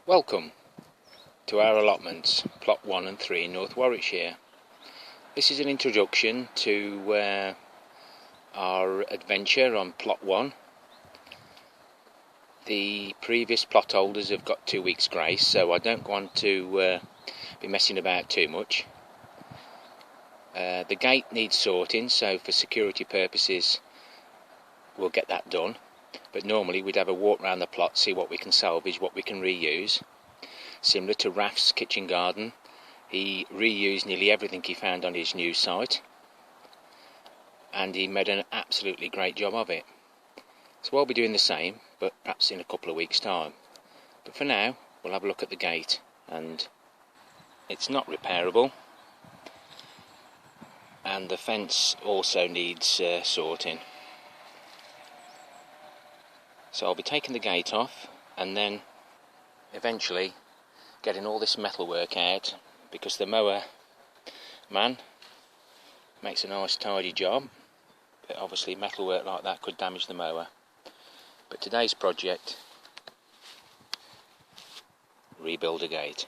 Welcome to our allotments, plot 1 and 3 in North Warwickshire. This is an introduction to our adventure on plot 1. The previous plot holders have got 2 weeks grace, so I don't want to be messing about too much. The gate needs sorting, so for security purposes we'll get that done. But normally we'd have a walk around the plot, see what we can salvage, what we can reuse. Similar to Raf's kitchen garden, he reused nearly everything he found on his new site, and he made an absolutely great job of it. So I'll be doing the same, but perhaps in a couple of weeks' time. But for now, we'll have a look at the gate, and it's not repairable, and the fence also needs sorting. So I'll be taking the gate off and then eventually getting all this metalwork out, because the mower man makes a nice tidy job, but obviously metalwork like that could damage the mower. But today's project, rebuild a gate.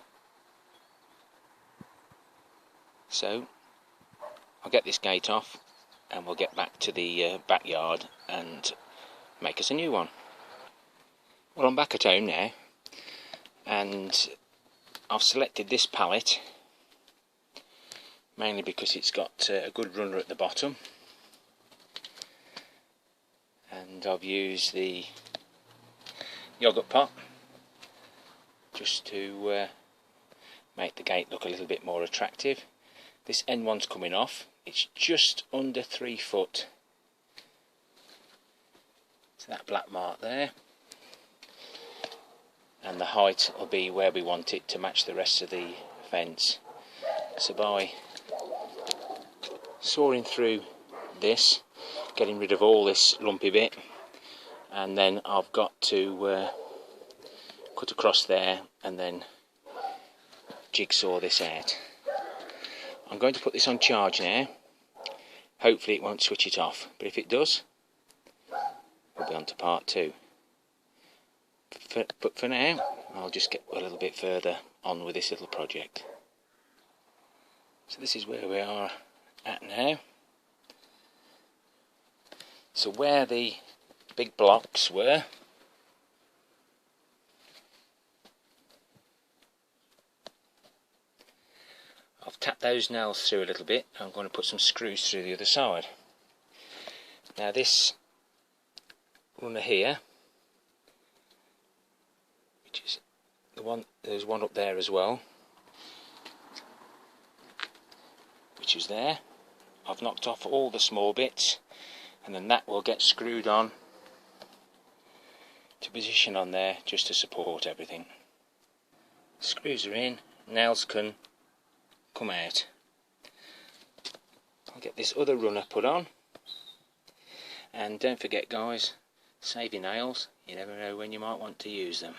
So I'll get this gate off and we'll get back to the backyard and make us a new one. Well, I'm back at home now, and I've selected this pallet mainly because it's got a good runner at the bottom, and I've used the yoghurt pot just to make the gate look a little bit more attractive. This end one's coming off. It's just under 3 foot to that black mark there, and the height will be where we want it to match the rest of the fence. So by sawing through this, getting rid of all this lumpy bit, and then I've got to cut across there and then jigsaw this out. I'm going to put this on charge now. Hopefully it won't switch it off, but if it does, we'll be on to part 2. But for now, I'll just get a little bit further on with this little project. So this is where we are at now. So where the big blocks were, I've tapped those nails through a little bit. I'm going to put some screws through the other side. Now this runner here, which is the one, there's one up there as well, which is there. I've knocked off all the small bits, and then that will get screwed on to position on there just to support everything. Screws are in, nails can come out. I'll get this other runner put on, and don't forget guys, save your nails, you never know when you might want to use them.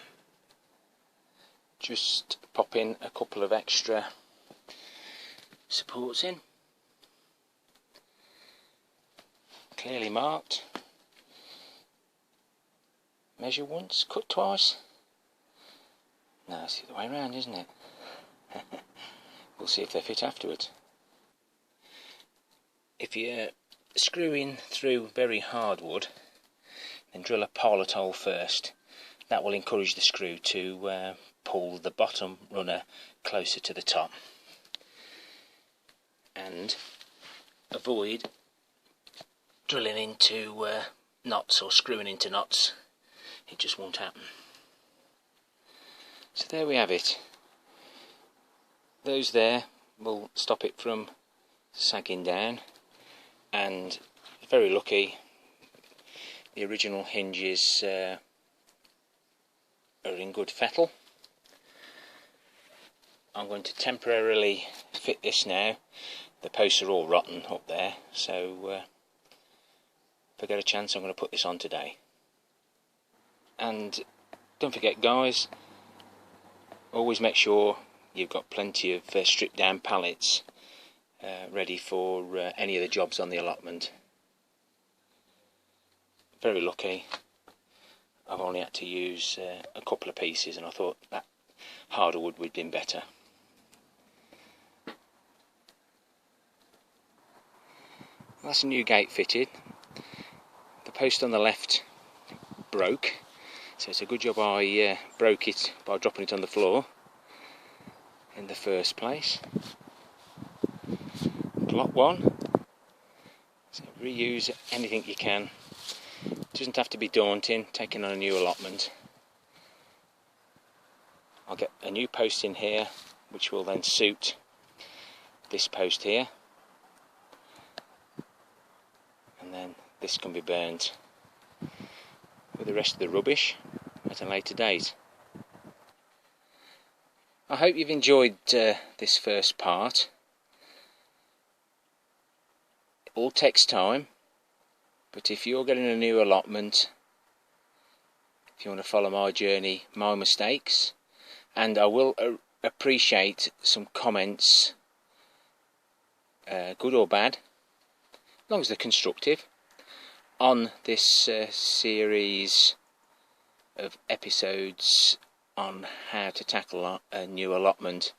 Just pop in a couple of extra supports in, clearly marked. Measure once, cut twice. No, it's the other way around, isn't it? We'll see if they fit afterwards. If you're screwing through very hard wood, then drill a Pallet hole first. That will encourage the screw to pull the bottom runner closer to the top, and avoid drilling into knots or screwing into knots. It just won't happen. So there we have it. Those there will stop it from sagging down, and very lucky the original hinges are in good fettle. I'm going to temporarily fit this now. The posts are all rotten up there, so if I get a chance I'm going to put this on today. And don't forget guys, always make sure you've got plenty of stripped down pallets ready for any of the jobs on the allotment. Very lucky, I've only had to use a couple of pieces, and I thought that harder wood would have been better. That's a new gate fitted. The post on the left broke, so it's a good job I broke it by dropping it on the floor in the first place. Plot one. So reuse anything you can. It doesn't have to be daunting taking on a new allotment. I'll get a new post in here which will then suit this post here, and then this can be burnt with the rest of the rubbish at a later date. I hope you've enjoyed this first part. It all takes time, but if you're getting a new allotment, if you want to follow my journey, my mistakes, and I will appreciate some comments, good or bad, as long as they're constructive, on this series of episodes on how to tackle a new allotment